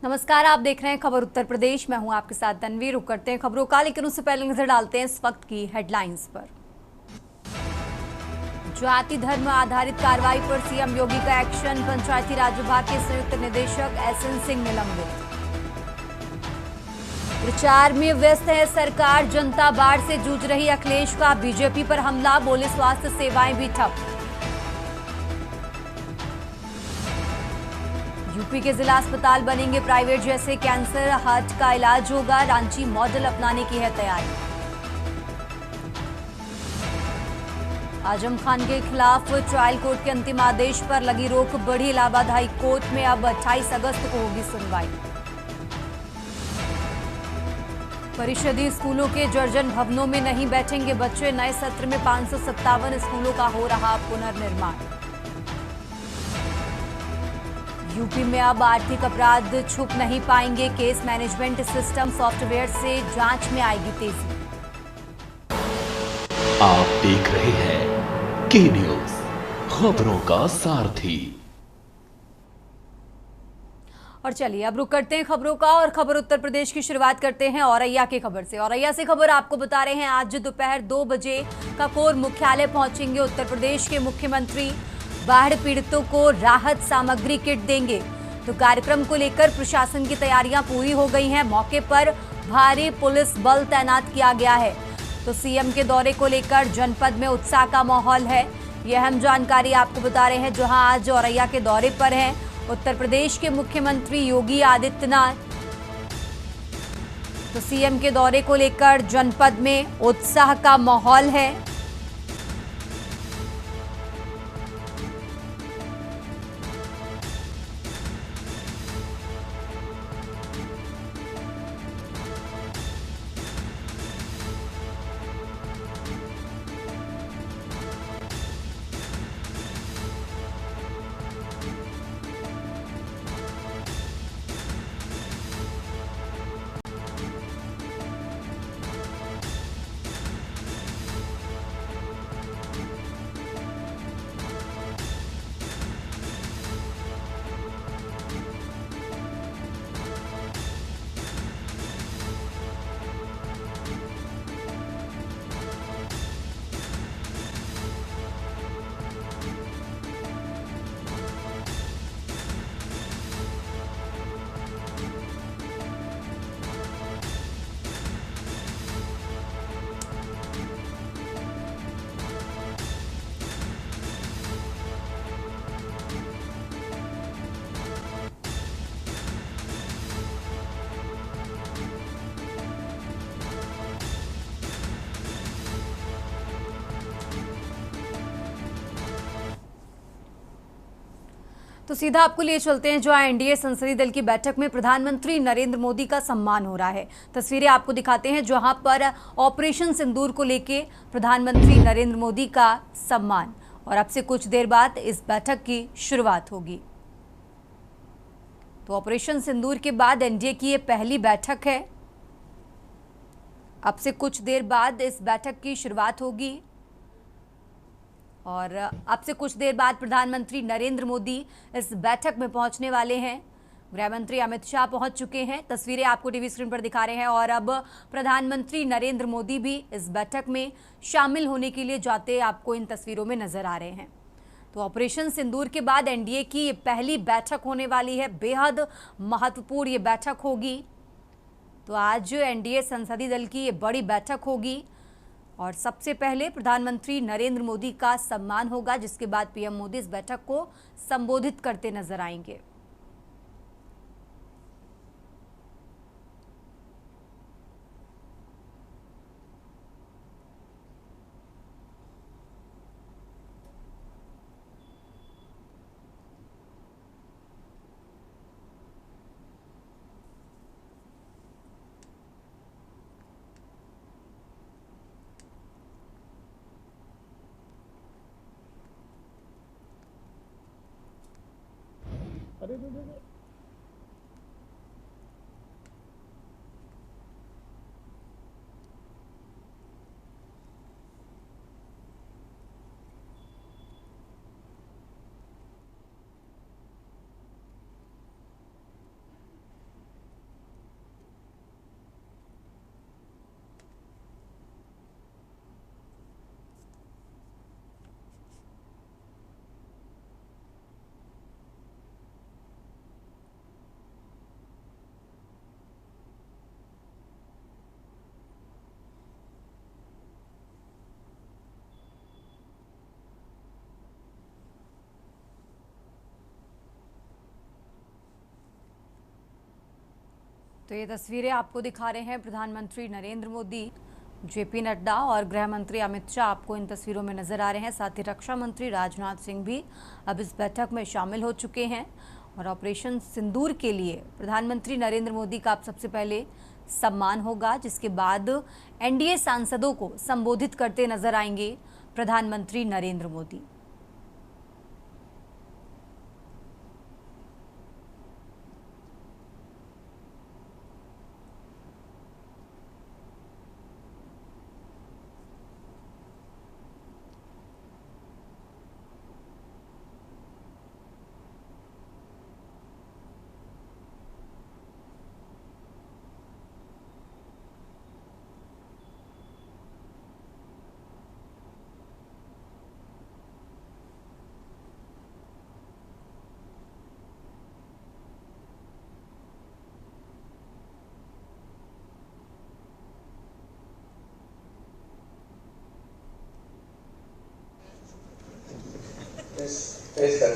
नमस्कार, आप देख रहे हैं खबर उत्तर प्रदेश। मैं हूं आपके साथ तन्वी। रुक करते हैं खबरों का, लेकिन उससे पहले नजर डालते हैं इस वक्त की हेडलाइंस पर। जाति धर्म आधारित कार्रवाई पर सीएम योगी का एक्शन। पंचायती राज विभाग के संयुक्त निदेशक एसएन सिंह निलंबित। प्रचार में व्यस्त है सरकार, जनता बाढ़ से जूझ रही अखिलेश का बीजेपी पर हमला, बोले स्वास्थ्य सेवाएं भी ठप। यूपी के जिला अस्पताल बनेंगे प्राइवेट जैसे, कैंसर हार्ट का इलाज होगा, रांची मॉडल अपनाने की है तैयारी। आजम खान के खिलाफ ट्रायल कोर्ट के अंतिम आदेश पर लगी रोक बढ़ी, इलाहाबाद हाई कोर्ट में अब 28 अगस्त को होगी सुनवाई। परिषदीय स्कूलों के दर्जन भवनों में नहीं बैठेंगे बच्चे, नए सत्र में 557 स्कूलों का हो रहा पुनर्निर्माण। यूपी में अब आर्थिक अपराध छुप नहीं पाएंगे, केस मैनेजमेंट सिस्टम सॉफ्टवेयर से जांच में आएगी तेजी। आप देख रहे हैं के न्यूज, खबरों का सारथी। और चलिए अब रुक करते हैं खबरों का और खबर उत्तर प्रदेश की शुरुआत करते हैं औरैया की खबर से। औरैया से खबर आपको बता रहे हैं, आज दोपहर 2 बजे काकोर मुख्यालय पहुंचेंगे उत्तर प्रदेश के मुख्यमंत्री। बाढ़ पीड़ितों को राहत सामग्री किट देंगे। तो कार्यक्रम को लेकर प्रशासन की तैयारियां पूरी हो गई हैं। मौके पर भारी पुलिस बल तैनात किया गया है। तो सीएम के दौरे को लेकर जनपद में उत्साह का माहौल है। यह अहम जानकारी आपको बता रहे हैं, जहां आज औरैया के दौरे पर हैं उत्तर प्रदेश के मुख्यमंत्री योगी आदित्यनाथ। तो सीएम के दौरे को लेकर जनपद में उत्साह का माहौल है। तो सीधा आपको लिए चलते हैं जहां एनडीए संसदीय दल की बैठक में प्रधानमंत्री नरेंद्र मोदी का सम्मान हो रहा है। तस्वीरें आपको दिखाते हैं जहां पर ऑपरेशन सिंदूर को लेके प्रधानमंत्री नरेंद्र मोदी का सम्मान, और अब से कुछ देर बाद इस बैठक की शुरुआत होगी। तो ऑपरेशन सिंदूर के बाद एनडीए की ये पहली बैठक है। अब से कुछ देर बाद इस बैठक की शुरुआत होगी और अब से कुछ देर बाद प्रधानमंत्री नरेंद्र मोदी इस बैठक में पहुंचने वाले हैं। गृह मंत्री अमित शाह पहुंच चुके हैं। तस्वीरें आपको टीवी स्क्रीन पर दिखा रहे हैं और अब प्रधानमंत्री नरेंद्र मोदी भी इस बैठक में शामिल होने के लिए जाते आपको इन तस्वीरों में नजर आ रहे हैं। तो ऑपरेशन सिंदूर के बाद एनडीए की ये पहली बैठक होने वाली है। बेहद महत्वपूर्ण ये बैठक होगी। तो आज एनडीए संसदीय दल की ये बड़ी बैठक होगी और सबसे पहले प्रधानमंत्री नरेंद्र मोदी का सम्मान होगा, जिसके बाद पीएम मोदी इस बैठक को संबोधित करते नजर आएंगे। अरे तो ये तस्वीरें आपको दिखा रहे हैं प्रधानमंत्री नरेंद्र मोदी, जेपी नड्डा और गृह मंत्री अमित शाह आपको इन तस्वीरों में नजर आ रहे हैं। साथ ही रक्षा मंत्री राजनाथ सिंह भी अब इस बैठक में शामिल हो चुके हैं और ऑपरेशन सिंदूर के लिए प्रधानमंत्री नरेंद्र मोदी का अब सबसे पहले सम्मान होगा, जिसके बाद एनडीए सांसदों को संबोधित करते नजर आएंगे प्रधानमंत्री नरेंद्र मोदी। Please sir.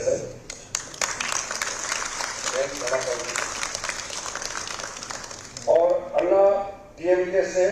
और अन्ना डीएमके से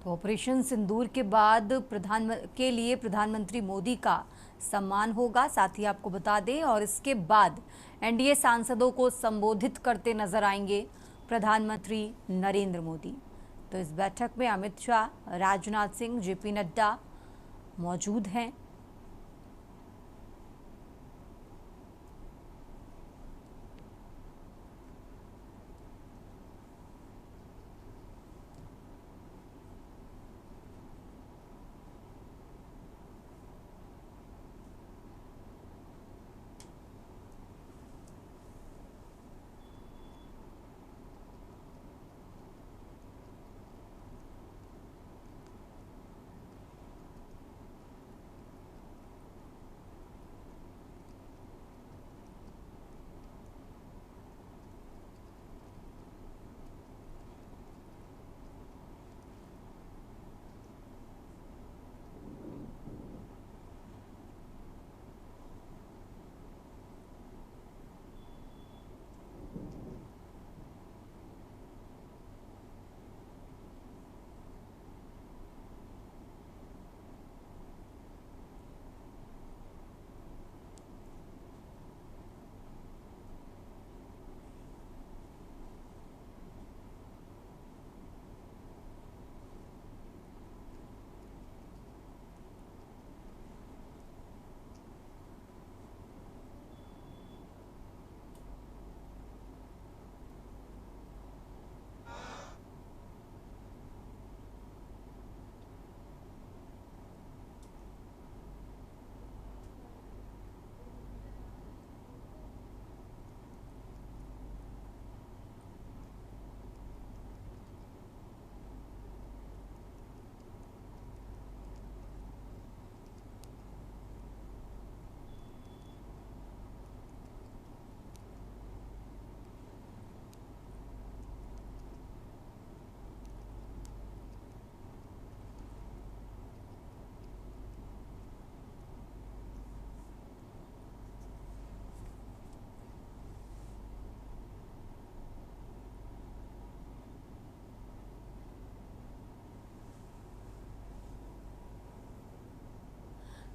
तो ऑपरेशन सिंदूर के बाद प्रधानमंत्री मोदी का सम्मान होगा, साथ ही आपको बता दें, और इसके बाद एनडीए सांसदों को संबोधित करते नजर आएंगे प्रधानमंत्री नरेंद्र मोदी। तो इस बैठक में अमित शाह, राजनाथ सिंह, जेपी नड्डा मौजूद हैं।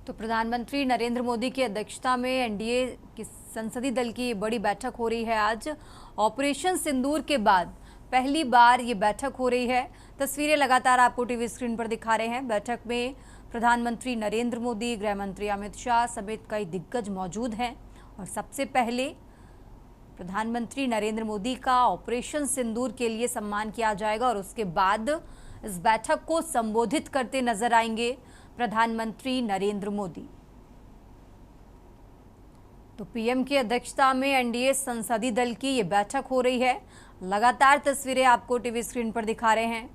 तो प्रधानमंत्री नरेंद्र मोदी की अध्यक्षता में एनडीए की संसदीय दल की बड़ी बैठक हो रही है आज। ऑपरेशन सिंदूर के बाद पहली बार ये बैठक हो रही है। तस्वीरें लगातार आपको टीवी स्क्रीन पर दिखा रहे हैं। बैठक में प्रधानमंत्री नरेंद्र मोदी, गृह मंत्री अमित शाह समेत कई दिग्गज मौजूद हैं और सबसे पहले प्रधानमंत्री नरेंद्र मोदी का ऑपरेशन सिंदूर के लिए सम्मान किया जाएगा और उसके बाद इस बैठक को संबोधित करते नजर आएंगे प्रधानमंत्री नरेंद्र मोदी। तो पीएम की अध्यक्षता में एनडीए संसदीय दल की ये बैठक हो रही है। लगातार तस्वीरें आपको टीवी स्क्रीन पर दिखा रहे हैं।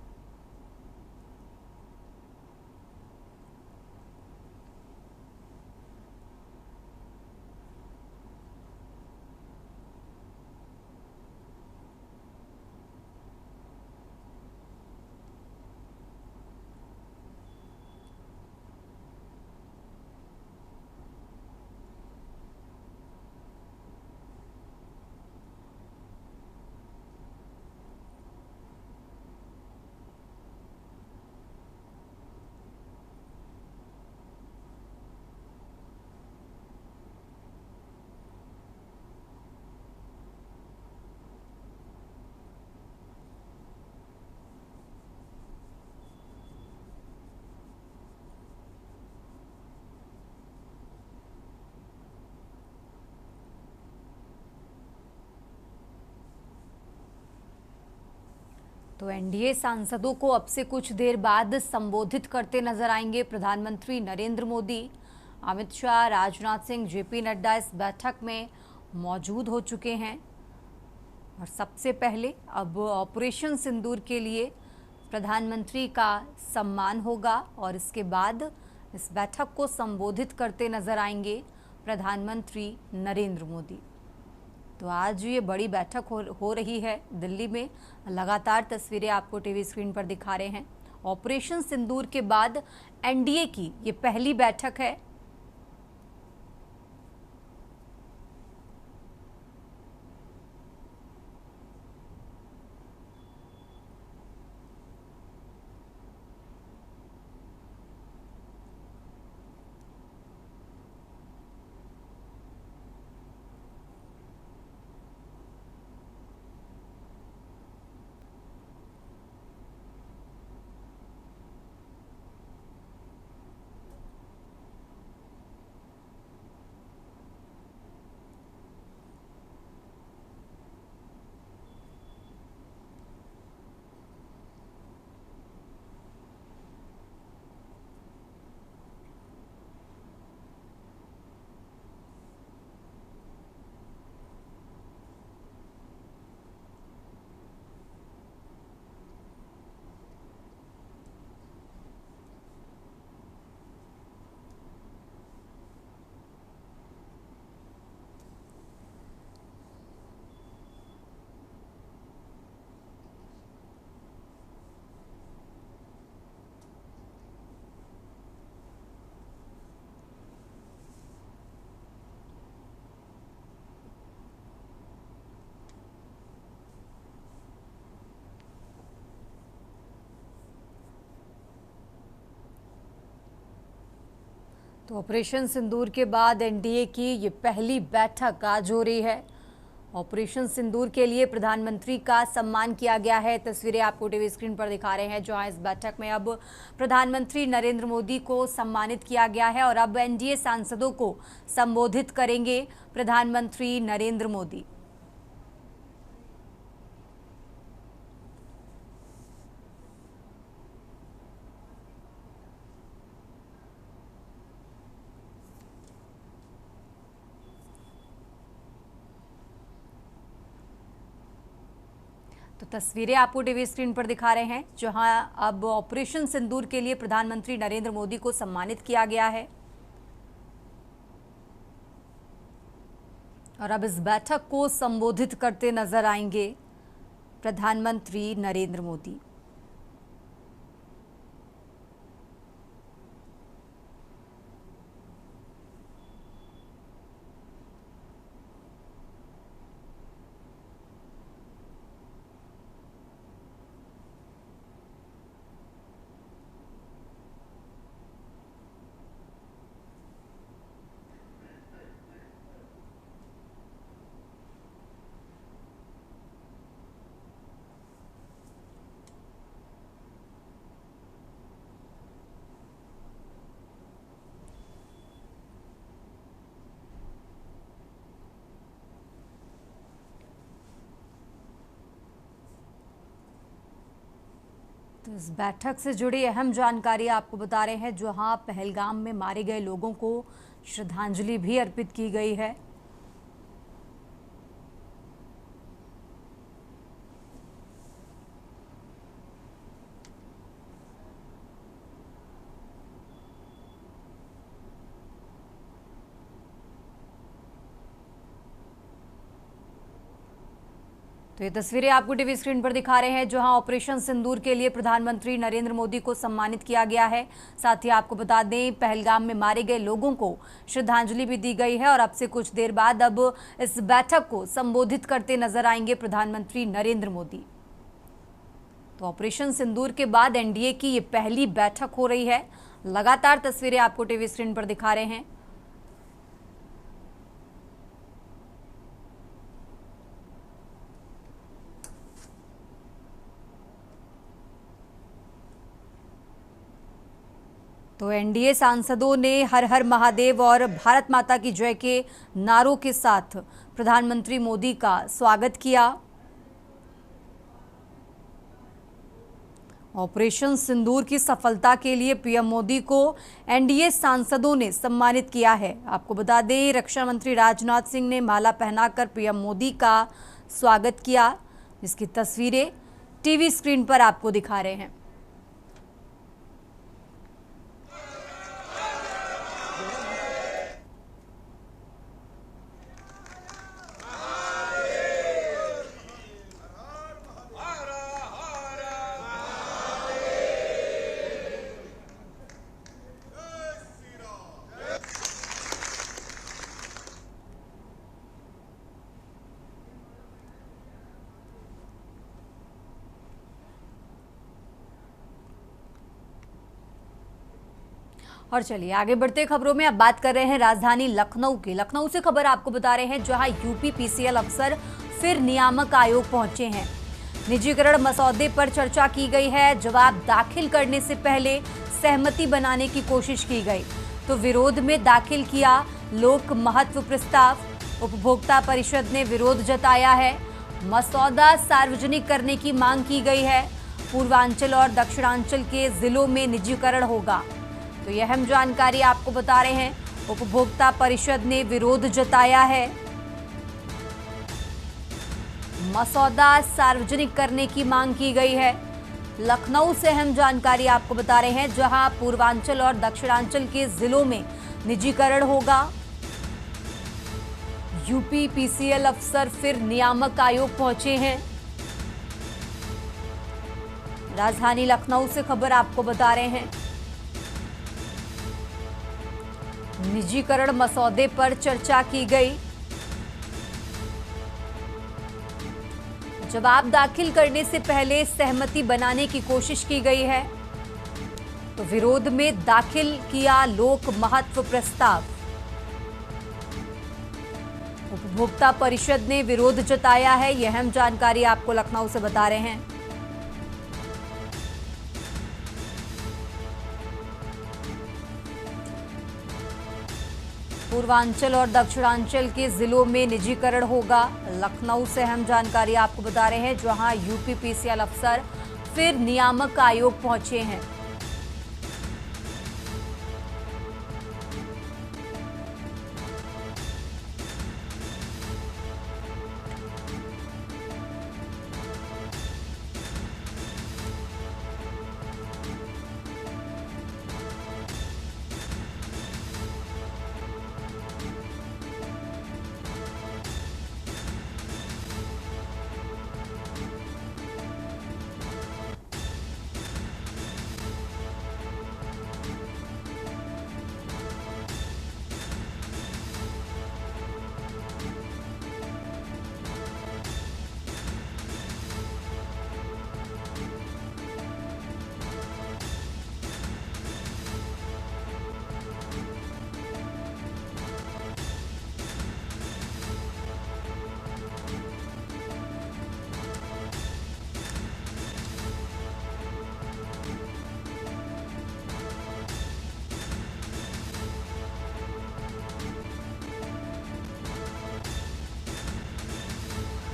तो एनडीए सांसदों को अब से कुछ देर बाद संबोधित करते नजर आएंगे प्रधानमंत्री नरेंद्र मोदी। अमित शाह, राजनाथ सिंह, जेपी नड्डा इस बैठक में मौजूद हो चुके हैं और सबसे पहले अब ऑपरेशन सिंदूर के लिए प्रधानमंत्री का सम्मान होगा और इसके बाद इस बैठक को संबोधित करते नजर आएंगे प्रधानमंत्री नरेंद्र मोदी। तो आज ये बड़ी बैठक हो रही है दिल्ली में। लगातार तस्वीरें आपको टीवी स्क्रीन पर दिखा रहे हैं। ऑपरेशन सिंदूर के बाद एनडीए की ये पहली बैठक है। तो ऑपरेशन सिंदूर के बाद एनडीए की ये पहली बैठक आज हो रही है। ऑपरेशन सिंदूर के लिए प्रधानमंत्री का सम्मान किया गया है। तस्वीरें आपको टीवी स्क्रीन पर दिखा रहे हैं, जहां इस बैठक में अब प्रधानमंत्री नरेंद्र मोदी को सम्मानित किया गया है और अब एनडीए सांसदों को संबोधित करेंगे प्रधानमंत्री नरेंद्र मोदी। तो तस्वीरें आपको टीवी स्क्रीन पर दिखा रहे हैं, जहां अब ऑपरेशन सिंदूर के लिए प्रधानमंत्री नरेंद्र मोदी को सम्मानित किया गया है और अब इस बैठक को संबोधित करते नजर आएंगे प्रधानमंत्री नरेंद्र मोदी। तो इस बैठक से जुड़ी अहम जानकारी आपको बता रहे हैं, जहां पहलगाम में मारे गए लोगों को श्रद्धांजलि भी अर्पित की गई है। तो ये तस्वीरें आपको टीवी स्क्रीन पर दिखा रहे हैं, जहां ऑपरेशन सिंदूर के लिए प्रधानमंत्री नरेंद्र मोदी को सम्मानित किया गया है। साथ ही आपको बता दें, पहलगाम में मारे गए लोगों को श्रद्धांजलि भी दी गई है और अब से कुछ देर बाद अब इस बैठक को संबोधित करते नजर आएंगे प्रधानमंत्री नरेंद्र मोदी। तो ऑपरेशन सिंदूर के बाद एनडीए की ये पहली बैठक हो रही है। लगातार तस्वीरें आपको टीवी स्क्रीन पर दिखा रहे हैं। तो एनडीए सांसदों ने हर हर महादेव और भारत माता की जय के नारों के साथ प्रधानमंत्री मोदी का स्वागत किया। ऑपरेशन सिंदूर की सफलता के लिए पीएम मोदी को एनडीए सांसदों ने सम्मानित किया है। आपको बता दें, रक्षा मंत्री राजनाथ सिंह ने माला पहनाकर पीएम मोदी का स्वागत किया, जिसकी तस्वीरें टीवी स्क्रीन पर आपको दिखा रहे हैं। और चलिए आगे बढ़ते खबरों में अब बात कर रहे हैं राजधानी लखनऊ की। लखनऊ से खबर आपको बता रहे हैं, जहां यूपी पीसीएल अफसर फिर नियामक आयोग पहुंचे हैं। निजीकरण मसौदे पर चर्चा की गई है। जवाब दाखिल करने से पहले सहमति बनाने की कोशिश की गई, तो विरोध में दाखिल किया लोक महत्व प्रस्ताव। उपभोक्ता परिषद ने विरोध जताया है। मसौदा सार्वजनिक करने की मांग की गई है। पूर्वांचल और दक्षिणांचल के जिलों में निजीकरण होगा, तो यह अहम जानकारी आपको बता रहे हैं। उपभोक्ता परिषद ने विरोध जताया है। मसौदा सार्वजनिक करने की मांग की गई है। लखनऊ से अहम जानकारी आपको बता रहे हैं, जहां पूर्वांचल और दक्षिणांचल के जिलों में निजीकरण होगा। यूपी पीसीएल अफसर फिर नियामक आयोग पहुंचे हैं। राजधानी लखनऊ से खबर आपको बता रहे हैं। निजीकरण मसौदे पर चर्चा की गई। जवाब दाखिल करने से पहले सहमति बनाने की कोशिश की गई है, तो विरोध में दाखिल किया लोक महत्व प्रस्ताव। उपभोक्ता परिषद ने विरोध जताया है। यह अहम जानकारी आपको लखनऊ से बता रहे हैं। पूर्वांचल और दक्षिणांचल के जिलों में निजीकरण होगा। लखनऊ से अहम जानकारी आपको बता रहे हैं, जहां यूपी पीसीएल अफसर फिर नियामक आयोग पहुंचे हैं।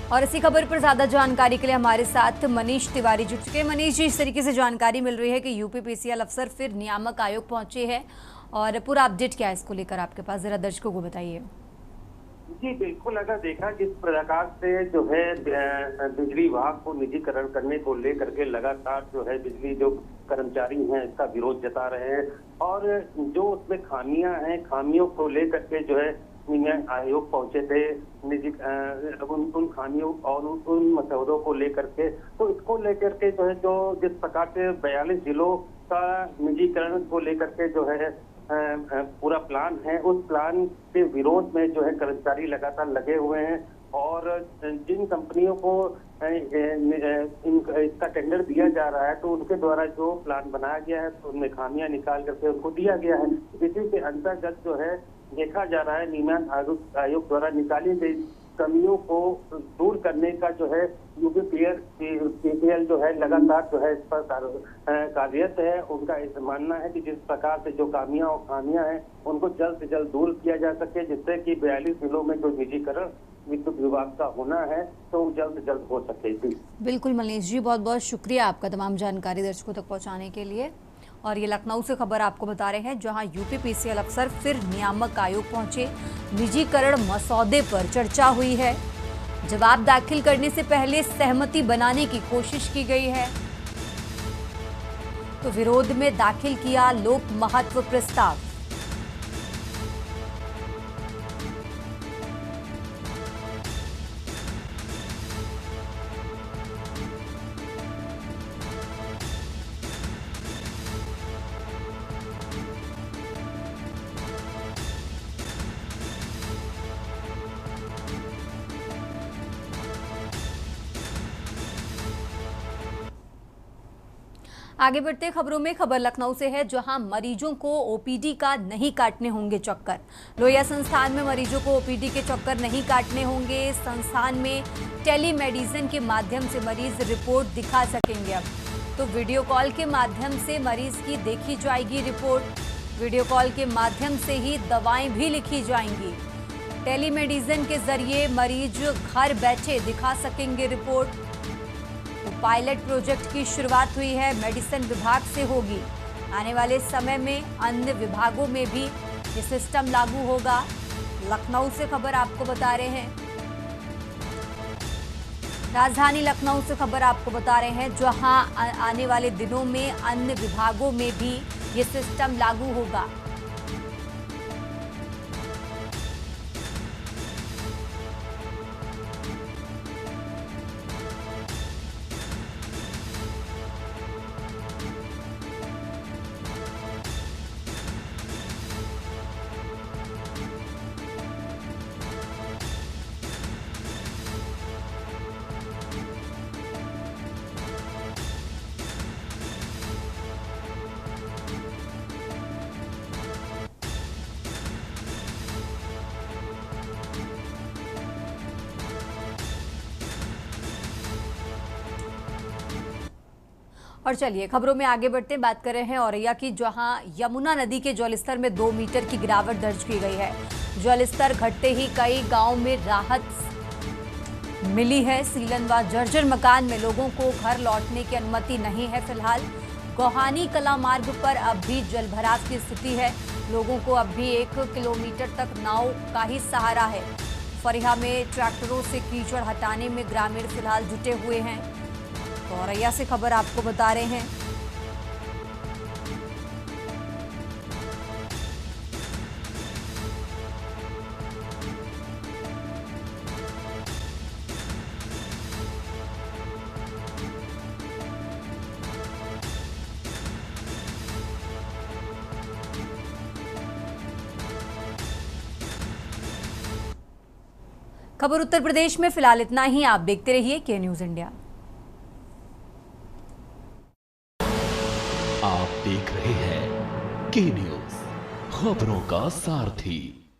और इसी खबर पर ज्यादा जानकारी के लिए हमारे साथ मनीष तिवारी जुड़ चुके हैं। मनीष जी, इस तरीके से जानकारी मिल रही है कि यूपी पीसीएल अफसर फिर नियामक आयोग पहुंचे हैं, और पूरा अपडेट क्या है इसको लेकर आपके पास, जरा दर्शकों को बताइए। जी बिल्कुल, अगर देखा जिस प्रकार से जो है बिजली विभाग को निजीकरण करने को लेकर के लगातार जो है बिजली जो कर्मचारी हैं इसका विरोध जता रहे हैं, और जो उसमें खामियां हैं, खामियों को लेकर के जो है आयोग पहुंचे थे निजी उन खामियों और उन मसौदों को लेकर के, तो इसको लेकर के जो है जो जिस प्रकार से 42 जिलों का निजीकरण को लेकर के जो है पूरा प्लान है, उस प्लान के विरोध में जो है कर्मचारी लगातार लगे हुए हैं, और जिन कंपनियों को इसका टेंडर दिया जा रहा है तो उनके द्वारा जो प्लान बनाया गया है तो उनमें खामियां निकाल करके उनको दिया गया है। इसी के अंतर्गत जो है देखा जा रहा है नियामक आयोग द्वारा निकाली गई कमियों को दूर करने का जो है यूपी पीसीएल जो है लगातार जो है इस पर कार्यरत है। उनका इस मानना है कि जिस प्रकार से जो खामियां हैं उनको जल्द से जल्द दूर किया जा सके, जिससे कि 42 जिलों में जो निजीकरण विद्युत विभाग का होना है तो जल्द हो सके। बिल्कुल मनीष जी, बहुत बहुत शुक्रिया आपका तमाम जानकारी दर्शकों तक पहुंचाने के लिए। और ये लखनऊ से खबर आपको बता रहे हैं, जहां यूपीपीसीएल अफसर फिर नियामक आयोग पहुंचे। निजीकरण मसौदे पर चर्चा हुई है। जवाब दाखिल करने से पहले सहमति बनाने की कोशिश की गई है। तो विरोध में दाखिल किया लोक महत्व प्रस्ताव। आगे बढ़ते खबरों में, खबर लखनऊ से है, जहां मरीजों को ओपीडी का नहीं काटने होंगे चक्कर। लोहिया संस्थान में मरीजों को ओपीडी के चक्कर नहीं काटने होंगे। संस्थान में टेलीमेडिसिन के माध्यम से मरीज रिपोर्ट दिखा सकेंगे। अब तो वीडियो कॉल के माध्यम से मरीज की देखी जाएगी रिपोर्ट। वीडियो कॉल के माध्यम से ही दवाएं भी लिखी जाएंगी। टेलीमेडिसिन के जरिए मरीज घर बैठे दिखा सकेंगे रिपोर्ट। पायलट प्रोजेक्ट की शुरुआत हुई है, मेडिसिन विभाग से होगी। आने वाले समय में अन्य विभागों में भी ये सिस्टम लागू होगा। लखनऊ से खबर आपको बता रहे हैं, राजधानी लखनऊ से खबर आपको बता रहे हैं, जहां आने वाले दिनों में अन्य विभागों में भी ये सिस्टम लागू होगा। और चलिए खबरों में आगे बढ़ते बात कर रहे हैं औरैया की, जहां यमुना नदी के जलस्तर में 2 मीटर की गिरावट दर्ज की गई है। जलस्तर घटते ही कई गांव में राहत मिली है। सीलन व जर्जर मकान में लोगों को घर लौटने की अनुमति नहीं है। फिलहाल गोहानी कला मार्ग पर अब भी जलभराव की स्थिति है। लोगों को अब भी 1 किलोमीटर तक नाव का ही सहारा है। फरिया में ट्रैक्टरों से कीचड़ हटाने में ग्रामीण फिलहाल जुटे हुए हैं। तो औरैया से खबर आपको बता रहे हैं, खबर उत्तर प्रदेश में फिलहाल इतना ही। आप देखते रहिए के न्यूज इंडिया। आप देख रहे हैं के न्यूज, खबरों का सारथी।